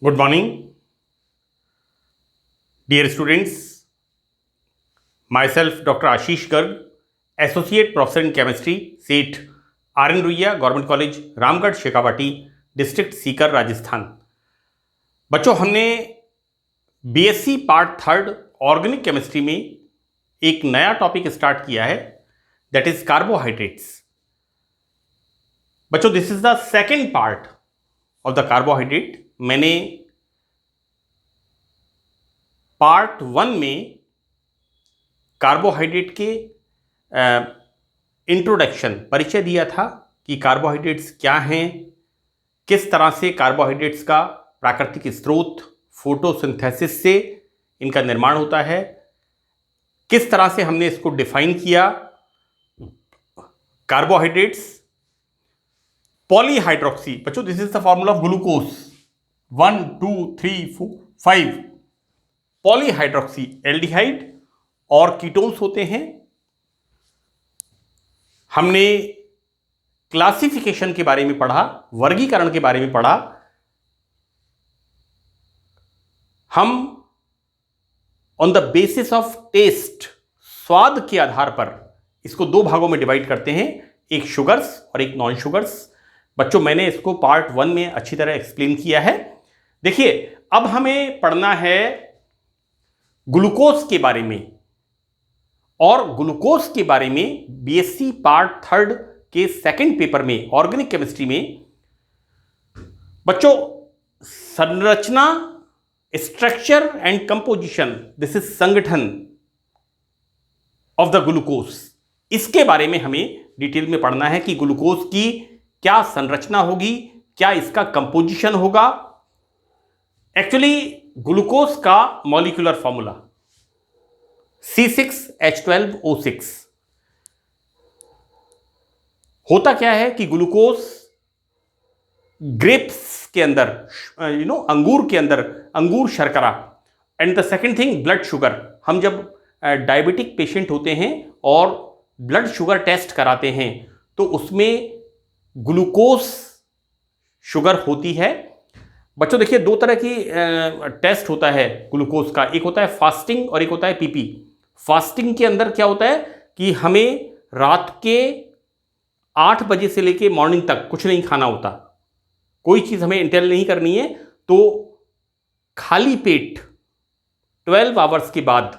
Good morning, dear students. Myself, Dr. Ashish Garg, Associate Professor in Chemistry, SET, R.N. Ruiya, Government College, Ramgarh Shekhawati, district Sikar, Rajasthan. बच्चों, हमने BSc part third organic chemistry में एक नया topic start किया है, that is carbohydrates. बच्चों, this is the second part of the carbohydrate. मैंने part one में कार्बोहाइड्रेट के इंट्रोडक्शन परिचय दिया था कि कार्बोहाइड्रेट्स क्या हैं, किस तरह से कार्बोहाइड्रेट्स का प्राकृतिक स्रोत फोटोसिंथेसिस से इनका निर्माण होता है, किस तरह से हमने इसको डिफाइन किया। कार्बोहाइड्रेट्स पॉलीहाइड्रोक्सी, बच्चों this is the formula of glucose 1 2 3 4 5 polyhydroxy aldehyde और कीटोन्स होते हैं। हमने क्लासिफिकेशन के बारे में पढ़ा, वर्गीकरण के बारे में पढ़ा। हम on the basis of test, स्वाद के आधार पर इसको दो भागों में डिवाइड करते हैं, एक शुगर्स और एक नॉन शुगर्स। बच्चों, मैंने इसको पार्ट वन में अच्छी तरह एक्सप्लेन किया है। देखिए, अब हमें पढ़ना है ग्लूकोज के बारे में, और ग्लूकोज के बारे में बीएससी पार्ट थर्ड के सेकंड पेपर में ऑर्गेनिक केमिस्ट्री में बच्चों संरचना, structure and composition, this is संगठन ऑफ द ग्लूकोज, इसके बारे में हमें डिटेल में पढ़ना है कि ग्लूकोज की क्या संरचना होगी, क्या इसका कंपोजिशन होगा। एक्चुअली ग्लूकोज का मॉलिक्यूलर फॉर्मूला C6H12O6 होता क्या है कि ग्लूकोज ग्रेप्स के अंदर, अंगूर के अंदर अंगूर शर्करा, and the second thing blood sugar. हम जब डायबिटिक पेशेंट होते हैं और ब्लड शुगर टेस्ट कराते हैं तो उसमें ग्लूकोज शुगर होती है। बच्चों देखिए, दो तरह की टेस्ट होता है ग्लूकोज का, एक होता है फास्टिंग और एक होता है पीपी। फास्टिंग के अंदर क्या होता है कि हमें रात के 8 बजे से लेके मॉर्निंग तक कुछ नहीं खाना होता, कोई चीज़ हमें इंटेल नहीं करनी है। तो खाली पेट 12 आवर्स के बाद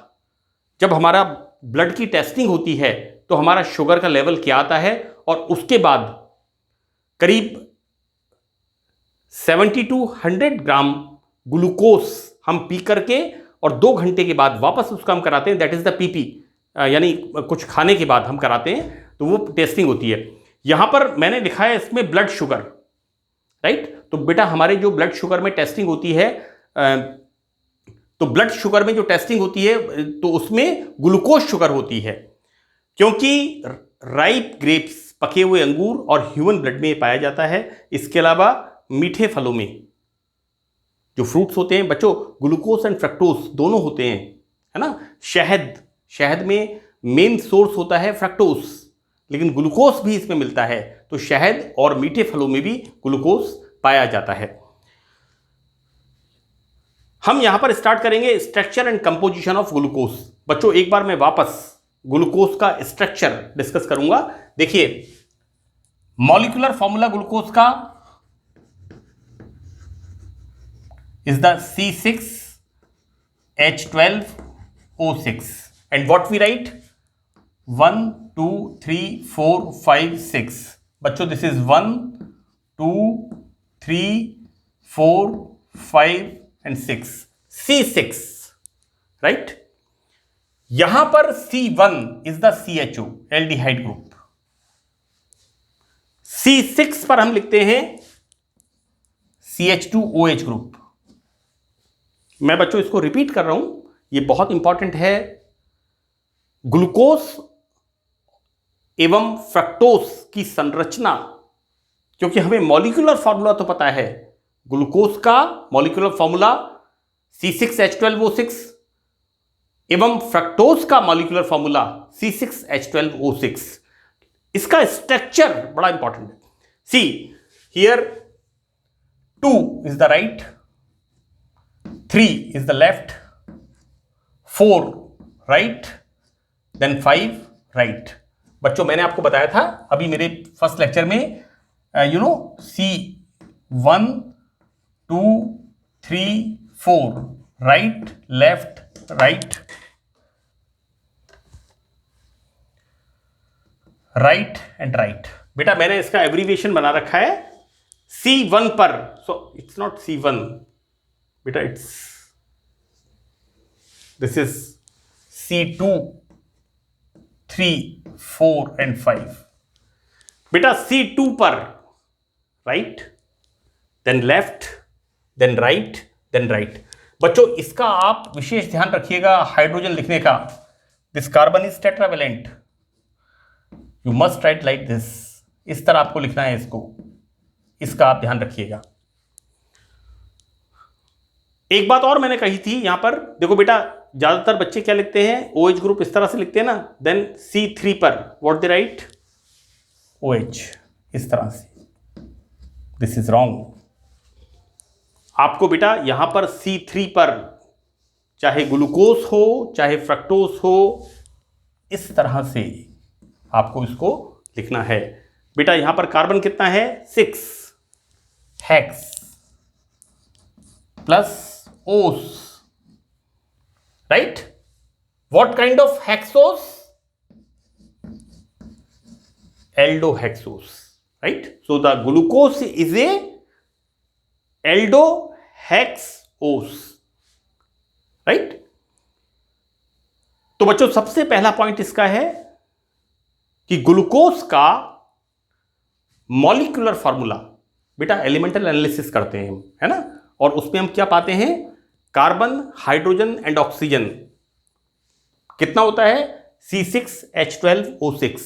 जब हमारा ब्लड की टेस्टिंग होती है तो हमारा शुगर का लेवल क्या आता है, और उसके बाद करीब 70 to 100 ग्राम ग्लूकोज हम पी करके और 2 घंटे के बाद वापस उसका हम कराते हैं, दैट इज द पीपी, यानी कुछ खाने के बाद हम कराते हैं, तो वो टेस्टिंग होती है। यहां पर मैंने लिखा है इसमें ब्लड शुगर, राइट। तो बेटा हमारे जो ब्लड शुगर में टेस्टिंग होती है, तो ब्लड शुगर में जो टेस्टिंग होती है तो उसमें ग्लूकोज शुगर होती है, क्योंकि राइप ग्रेप्स, पके हुए अंगूर और ह्यूमन ब्लड में पाया जाता है। इसके अलावा मीठे फलों में जो फ्रूट्स होते हैं बच्चों, ग्लूकोज एंड फ्रक्टोज दोनों होते हैं, है ना। शहद में मेन सोर्स होता है फ्रक्टोज, लेकिन ग्लूकोज भी इसमें मिलता है, तो शहद और मीठे फलों में भी ग्लूकोज पाया जाता है। हम यहां पर स्टार्ट करेंगे structure and composition of glucose. बच्चों एक बार मैं वापस ग्लूकोज का स्ट्रक्चर डिस्कस करूंगा। देखिए, मॉलिक्यूलर फॉर्मूला ग्लूकोज का is the C6H12O6, and what we write 1 2 3 4 5 6। बच्चों this is 1 2 3 4 5 and 6, C6, right। यहां पर C1 is the CHO aldehyde group, C6 पर हम लिखते हैं CH2OH ग्रुप। मैं बच्चों इसको रिपीट कर रहा हूं, ये बहुत इंपॉर्टेंट है। ग्लूकोज एवं फ्रक्टोज की संरचना, क्योंकि हमें मॉलिक्यूलर फॉर्मूला तो पता है, ग्लूकोज का मॉलिक्यूलर फॉर्मूला C6H12O6 एवं फ्रक्टोज का मॉलिक्यूलर फॉर्मूला C6H12O6। इसका स्ट्रक्चर बड़ा इंपॉर्टेंट है। See here 2 is the right 3 is the left, 4 right, then 5 right. बच्चों मैंने आपको बताया था अभी मेरे फर्स्ट लेक्चर में C1 2 3 4 right left right right and right. बेटा मैंने इसका एब्रीविएशन बना रखा है C1 पर, सो इट्स नॉट C1 बेटा, it's this is C2 3 4 and 5। बेटा C2 पर right then left then right then right. बच्चों इसका आप विशेष ध्यान रखिएगा हाइड्रोजन लिखने का। This carbon is tetravalent, you must write like this, इस तरह आपको लिखना है इसको, इसका आप ध्यान रखिएगा। एक बात और मैंने कही थी यहां पर, देखो बेटा ज्यादातर बच्चे क्या लिखते हैं, OH ग्रुप इस तरह से लिखते हैं ना, देन C3 पर व्हाट दे राइट OH इस तरह से, दिस इज रॉन्ग। आपको बेटा यहां पर C3 पर चाहे ग्लूकोज हो चाहे फ्रक्टोज हो, इस तरह से आपको इसको लिखना है। बेटा यहां पर कार्बन कितना है 6 hex plus ose, right. What kind of hexoses, aldohexoses, right. So the glucose is a aldohexose, right. तो बच्चों सबसे पहला पॉइंट इसका है कि ग्लूकोज का मॉलिक्यूलर फॉर्मूला, बेटा एलिमेंटल एनालिसिस करते हैं हम, है ना, और उसमें हम क्या पाते हैं, कार्बन हाइड्रोजन एंड ऑक्सीजन कितना होता है C6H12O6।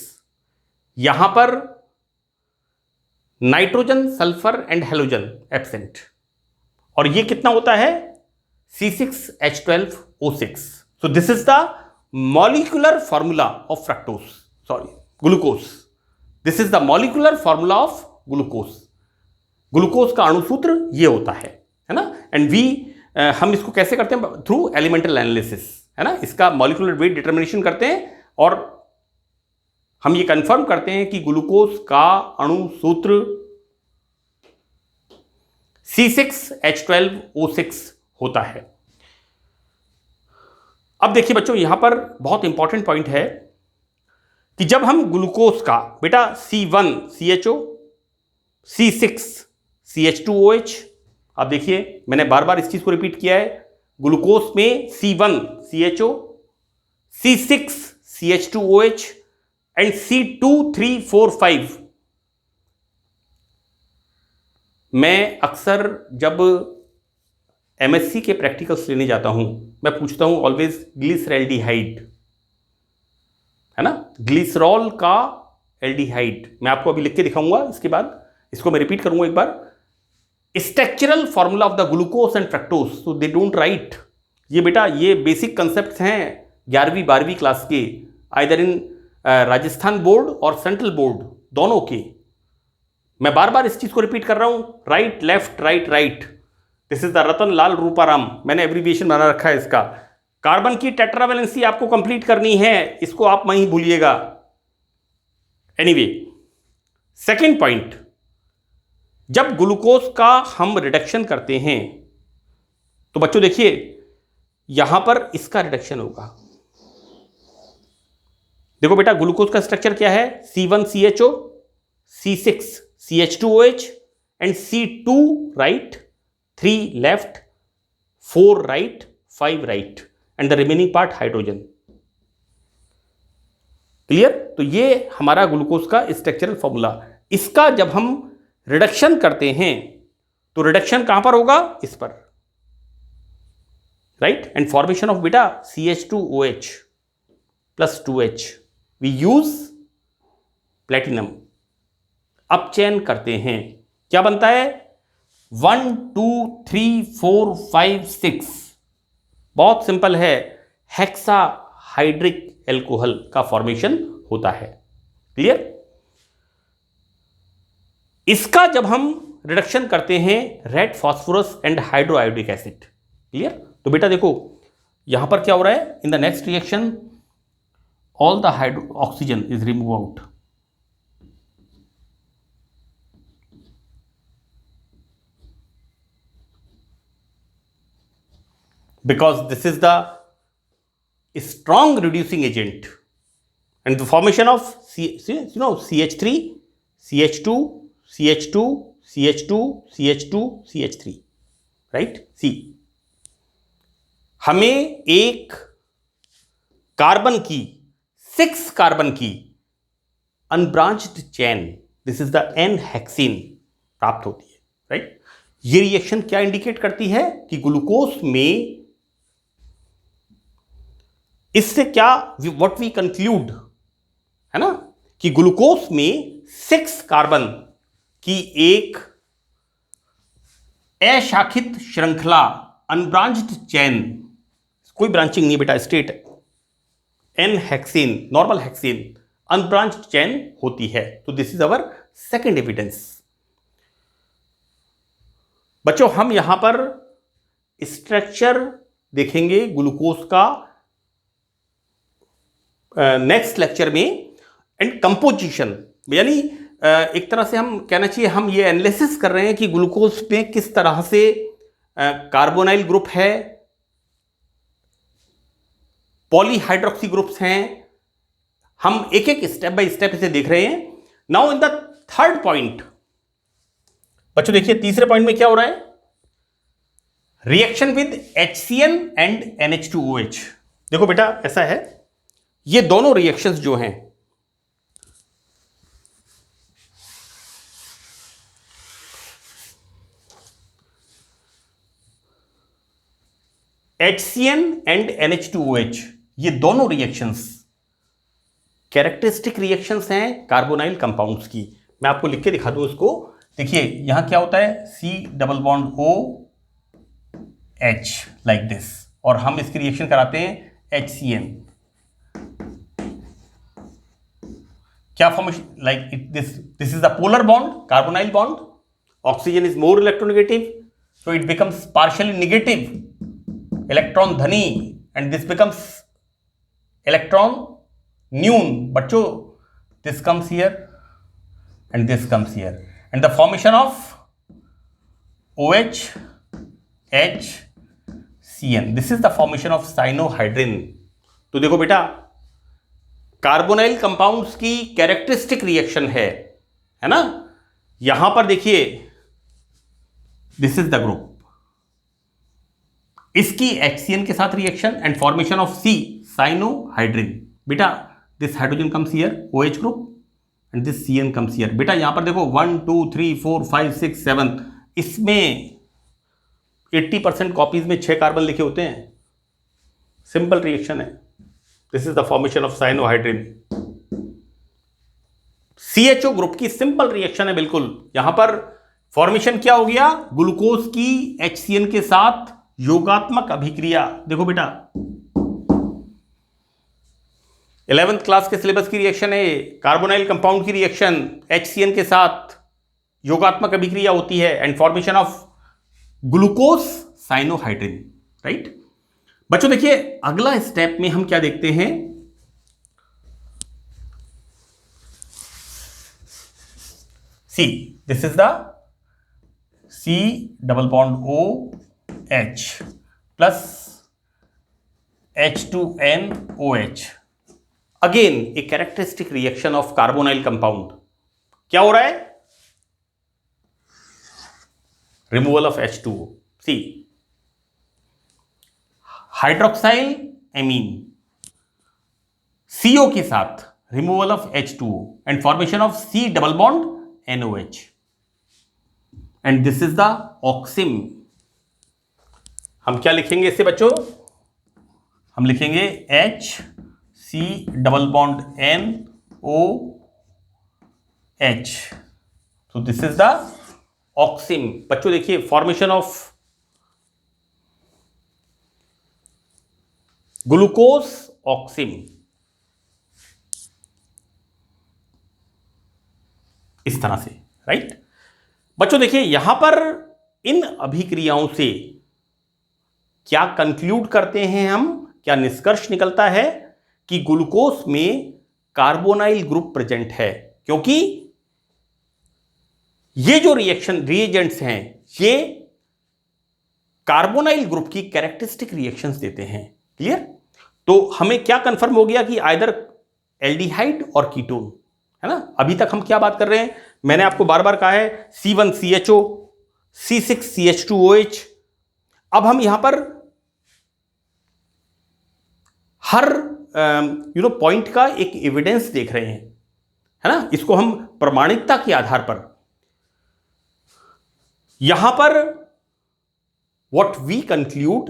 यहां पर nitrogen sulphur and halogen absent, और ये कितना होता है C6H12O6। So this is the molecular formula of fructose, sorry glucose, this is the molecular formula of glucose. Glucose का अणुसूत्र ये होता है ना, एंड हम इसको कैसे करते हैं, थ्रू एलिमेंटल एनालिसिस, है ना। इसका मॉलिक्यूलर वेट डिटर्मिनेशन करते हैं और हम ये कंफर्म करते हैं कि ग्लूकोज का अणुसूत्र C6H12O6 होता है। अब देखिए बच्चों यहां पर बहुत इंपॉर्टेंट पॉइंट है कि जब हम ग्लूकोज का बेटा C1 CHO, C6 CH2OH, आप देखिए मैंने बार बार इस चीज को रिपीट किया है, ग्लूकोज में C1 CHO, C6 CH2OH and C2 3 4 5। मैं अक्सर जब MSc के प्रैक्टिकल्स लेने जाता हूं, मैं पूछता हूं ऑलवेज ग्लिसरॉल्डिहाइड, है ना, ग्लिसरॉल का एल्डिहाइड। मैं आपको अभी लिख के दिखाऊंगा, इसके बाद इसको मैं रिपीट करूंगा एक बार। Structural formula of the glucose and fructose, so they don't write. ये बेटा ये बेसिक कंसेप्ट हैं 11वीं 12वीं क्लास के, आइदर इन राजस्थान बोर्ड और सेंट्रल बोर्ड दोनों के। मैं बार बार इस चीज को रिपीट कर रहा हूं, right left right right. This is the Ratan Lal Ruparam, मैंने एब्रीविएशन बना रखा है इसका। कार्बन की टेट्रावेलेंसी आपको कंप्लीट करनी है, इसको आप वहीं भूलिएगा। एनीवे, सेकेंड पॉइंट, जब ग्लूकोज का हम रिडक्शन करते हैं तो बच्चों देखिए यहां पर इसका रिडक्शन होगा। देखो बेटा ग्लूकोज का स्ट्रक्चर क्या है, C1 CHO, C6 CH2OH and C2 right, 3 left, 4 right, 5 right and the remaining part hydrogen. Clear. तो ये हमारा ग्लूकोज का स्ट्रक्चरल फॉर्मूला। इसका जब हम रिडक्शन करते हैं तो रिडक्शन कहां पर होगा, इस पर, राइट। एंड फॉर्मेशन ऑफ बेटा CH2OH प्लस 2H, वी यूज प्लेटिनम। अपचयन करते हैं, क्या बनता है 1 2 3 4 5 6, बहुत सिंपल है, हेक्सा हाइड्रिक एल्कोहल का फॉर्मेशन होता है। क्लियर। इसका जब हम रिडक्शन करते हैं red phosphorus and hydroiodic acid, clear? तो बेटा देखो यहां पर क्या हो रहा है, in the next reaction all the oxygen is remove out, because this is the strong reducing agent and the formation of CH3, CH2, CH2, CH2, CH2, CH3, right? C हमें एक कार्बन की 6 कार्बन की unbranched chain, this is the n hexene प्राप्त होती है, right? ये reaction क्या indicate करती है कि ग्लूकोज में, इससे क्या व्हाट वी कंक्लूड है ना, कि ग्लूकोज में 6 कार्बन की एक अशाखित श्रृंखला, अनब्रांच्ड चेन, कोई ब्रांचिंग नहीं बेटा, straight n hexene, normal hexene, unbranched chain होती है। तो this is our second evidence. बच्चों हम यहां पर स्ट्रक्चर देखेंगे ग्लूकोज का नेक्स्ट लेक्चर में, एंड कंपोजिशन, यानी एक तरह से हम कहना चाहिए हम ये एनालिसिस कर रहे हैं कि ग्लूकोज में किस तरह से कार्बोनाइल ग्रुप है, पॉलीहाइड्रोक्सी ग्रुप्स हैं, हम एक एक स्टेप बाय स्टेप इसे देख रहे हैं। Now in the third point, बच्चों देखिए तीसरे पॉइंट में क्या हो रहा है, reaction with HCN and NH2OH। देखो बेटा ऐसा है, ये दोनों रिएक्शंस जो हैं HCN एंड NH2OH, ये दोनों रिएक्शंस कैरेक्टरिस्टिक रिएक्शंस हैं कार्बोनाइल कंपाउंड्स की। मैं आपको लिख के दिखा दूं इसको। देखिए यहां क्या होता है, C double bond OH like this, और हम इसकी रिएक्शन कराते हैं HCN। क्या formation, like this is the polar bond, carbonyl bond, oxygen is more electronegative, so it becomes partially negative electron धनी, एंड दिस बिकम्स इलेक्ट्रॉन न्यून। बच्चों this comes here and this comes here, and the formation of OH HCN, this is the formation of cyanohydrin. तो देखो बेटा carbonyl compounds की characteristic reaction है ना। यहां पर देखिए दिस इज द ग्रुप, इसकी HCN के साथ reaction and formation of C cyanohydrin. बेटा this hydrogen comes here OH group and this CN comes here. बेटा यहां पर देखो 1 2 3 4 5 6 7, इसमें 80% कॉपीज में 6 कार्बन लिखे होते हैं। सिंपल रिएक्शन है, this is the formation of cyanohydrin. CHO group की सिंपल रिएक्शन है बिल्कुल। यहां पर फॉर्मेशन क्या हो गया, ग्लूकोज की HCN के साथ योगात्मक अभिक्रिया। देखो बेटा 11th क्लास के सिलेबस की रिएक्शन है, कार्बोनाइल कंपाउंड की रिएक्शन HCN के साथ योगात्मक अभिक्रिया होती है and formation of glucose cyanohydrin, right. बच्चों देखिए अगला स्टेप में हम क्या देखते हैं, see this is the C double bond OH plus H2NOH, again a characteristic reaction of carbonyl compound. क्या हो रहा है, removal of H2O, see hydroxyl amine CO के साथ removal of H2O and formation of C double bond NOH, and this is the oxime. हम क्या लिखेंगे इससे बच्चों, हम लिखेंगे HC डबल बॉन्ड NOH, तो दिस इज द ऑक्सिम। बच्चों देखिए फॉर्मेशन ऑफ ग्लूकोज ऑक्सिम, इस तरह से, राइट। बच्चों देखिए यहां पर इन अभिक्रियाओं से क्या कंक्लूड करते हैं हम, क्या निष्कर्ष निकलता है कि ग्लूकोज में कार्बोनाइल ग्रुप प्रेजेंट है, क्योंकि ये जो रिएजेंट्स हैं ये कार्बोनाइल ग्रुप की कैरेक्टरिस्टिक रिएक्शंस देते हैं। क्लियर? तो हमें क्या कंफर्म हो गया कि आइदर एल्डिहाइड और कीटोन, है ना। अभी तक हम क्या बात कर रहे हैं, मैंने आपको बार बार कहा है C1CHO, C6CH2OH। अब हम यहां पर हर पॉइंट का एक एविडेंस देख रहे हैं, है ना। इसको हम प्रमाणिकता के आधार पर यहां पर व्हाट वी कंक्लूड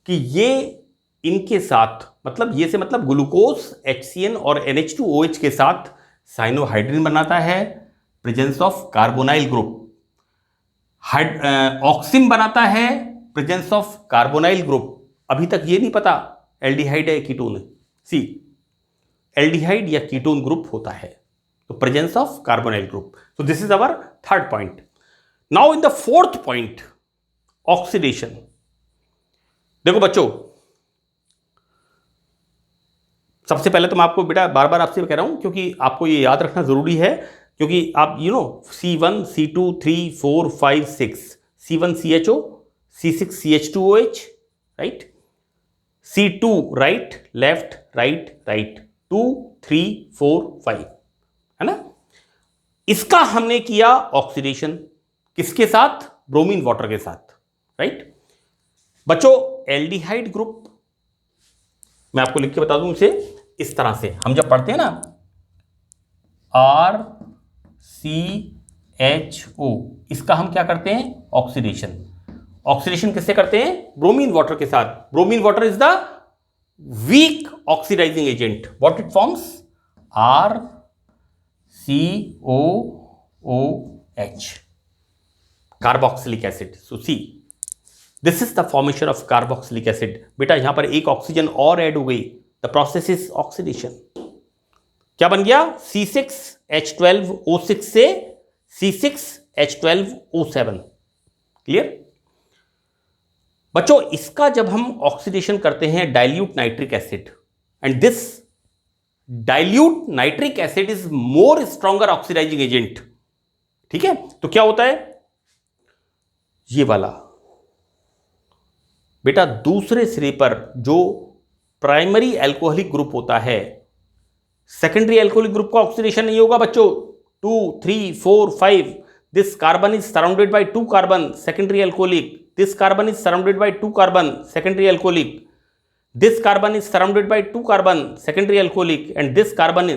कि ये इनके साथ, मतलब ये से मतलब ग्लूकोज HCN और NH2OH के साथ साइनोहाइड्रिन बनाता है, presence of carbonyl group. Auxin बनाता है, प्रेजेंस ऑफ कार्बोनाइल ग्रुप। अभी तक ये नहीं पता एल्डिहाइड है कीटोन है। सी, एल्डिहाइड या कीटोन ग्रुप होता है, तो presence of carbonyl group. So this is our third point. Now in the fourth point, oxidation. देखो बच्चों, सबसे पहले तो मैं आपको बेटा बार बार आपसे कह रहा हूं, क्योंकि आपको ये याद रखना जरूरी है, क्योंकि आप C1, C2, 3, 4, 5, 6, C1CHO, C6CH2OH, right, C2 right left right right, 2, 3, 4, 5, है ना। इसका हमने किया ऑक्सीडेशन, किसके साथ? ब्रोमीन वाटर के साथ, राइट। बच्चों, एल्डिहाइड ग्रुप मैं आपको लिख के बता दूं इसे इस तरह से, हम जब पढ़ते हैं ना RCHO, इसका हम क्या करते हैं? ऑक्सीडेशन। ऑक्सीडेशन किससे करते हैं? ब्रोमीन वाटर के साथ। Bromine water is the weak oxidising agent. What it forms? RCOOH, carboxylic acid. So see, this is the formation of carboxylic acid. बेटा यहां पर एक ऑक्सीजन और ऐड हो गई, द प्रोसेस इज ऑक्सीडेशन। क्या बन गया? C6H12O6 से C6H12O7। क्लियर? बच्चों, इसका जब हम ऑक्सीडेशन करते हैं dilute nitric acid, and this dilute nitric acid is more stronger oxidising agent, ठीक है। तो क्या होता है? ये वाला बेटा दूसरे सिरे पर जो प्राइमरी एल्कोहलिक ग्रुप होता है, सेकेंडरी एल्कोहलिक ग्रुप का ऑक्सीडेशन नहीं होगा बच्चों। 2, 3, 4, 5, this carbon is surrounded by 2 carbon, secondary alcoholic. This carbon is surrounded by 2 carbon, secondary alcoholic. This carbon is surrounded by 2 carbon, secondary alcoholic, and this carbon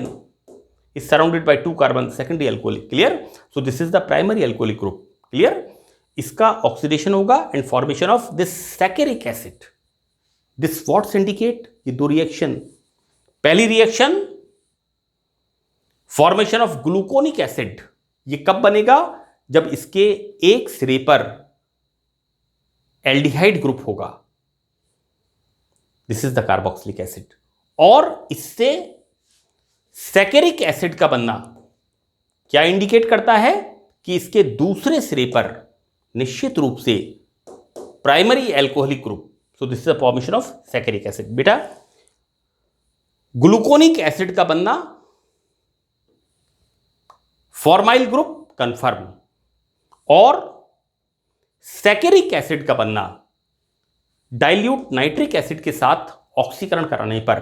is surrounded by 2 carbon, secondary alcoholic. Clear? So this is the primary alcoholic group. Clear? इसका oxidation होगा and formation of this saccharic acid. This what's indicate? ये दो reaction. पहली reaction formation of gluconic acid. ये कब बनेगा? जब इसके एक सिरे पर एल्डिहाइड ग्रुप होगा, this is the carboxylic acid, और इससे सैकेरिक एसिड का बनना क्या इंडिकेट करता है? कि इसके दूसरे सिरे पर निश्चित रूप से primary alcoholic group. So this is the formation of saccharic acid. बेटा, ग्लूकोनिक एसिड का बनना फॉर्माइल ग्रुप कंफर्म, और सैकेरिक एसिड का बनना डाइल्यूट नाइट्रिक एसिड के साथ ऑक्सीकरण कराने पर,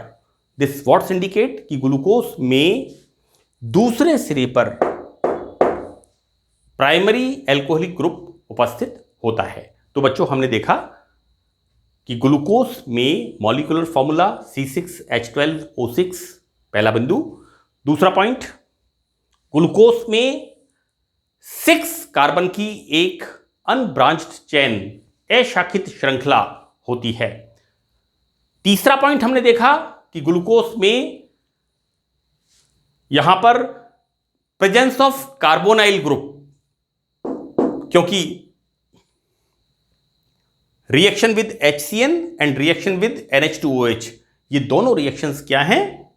दिस व्हाट्स इंडिकेट कि ग्लूकोज में दूसरे सिरे पर प्राइमरी एल्कोहलिक ग्रुप उपस्थित होता है। तो बच्चों, हमने देखा कि ग्लूकोज में मॉलिक्यूलर फॉर्मूला C6H12O6, पहला बिंदु। दूसरा पॉइंट, ग्लूकोज में 6 कार्बन की एक अनब्रांच्ड चेन, अशाखित श्रृंखला होती है। तीसरा पॉइंट हमने देखा कि ग्लूकोज में यहां पर प्रेजेंस ऑफ कार्बोनाइल ग्रुप, क्योंकि reaction with HCN and reaction with NH2OH, ये दोनों रिएक्शंस क्या हैं?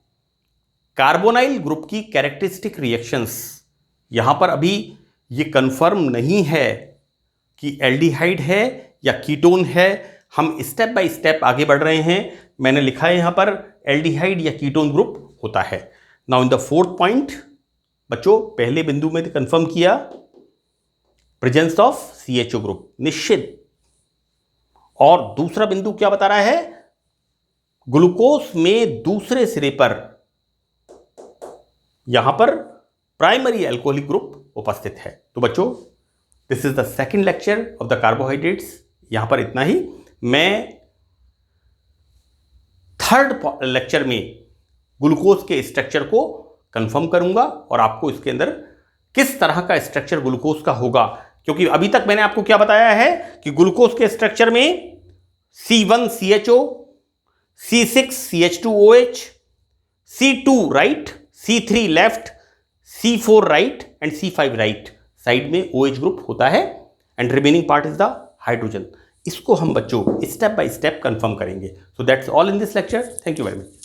कार्बोनाइल ग्रुप की कैरेक्टरिस्टिक रिएक्शंस। यहां पर अभी ये कंफर्म नहीं है कि एल्डिहाइड है या कीटोन है, हम स्टेप बाय स्टेप आगे बढ़ रहे हैं। मैंने लिखा है यहां पर एल्डिहाइड या कीटोन ग्रुप होता है। Now in the fourth point, बच्चों पहले बिंदु में कंफर्म किया प्रेजेंस ऑफ CHO ग्रुप निश्चित, और दूसरा बिंदु क्या बता रहा है, ग्लूकोज में दूसरे सिरे पर यहां पर प्राइमरी अल्कोहलिक ग्रुप उपस्थित है। तो बच्चों this is the second lecture of the carbohydrates. यहां पर इतना ही। मैं थर्ड लेक्चर में ग्लूकोज के स्ट्रक्चर को कंफर्म करूंगा और आपको इसके अंदर किस तरह का स्ट्रक्चर ग्लूकोज का होगा, क्योंकि अभी तक मैंने आपको क्या बताया है कि ग्लूकोज के स्ट्रक्चर में C1 CHO, C6 CH2OH, C2 right, C3 left, C4 right and C5 right, side में OH ग्रुप होता है and remaining part is the hydrogen. इसको हम बच्चों स्टेप बाय स्टेप कंफर्म करेंगे। So that's all in this lecture. Thank you very much.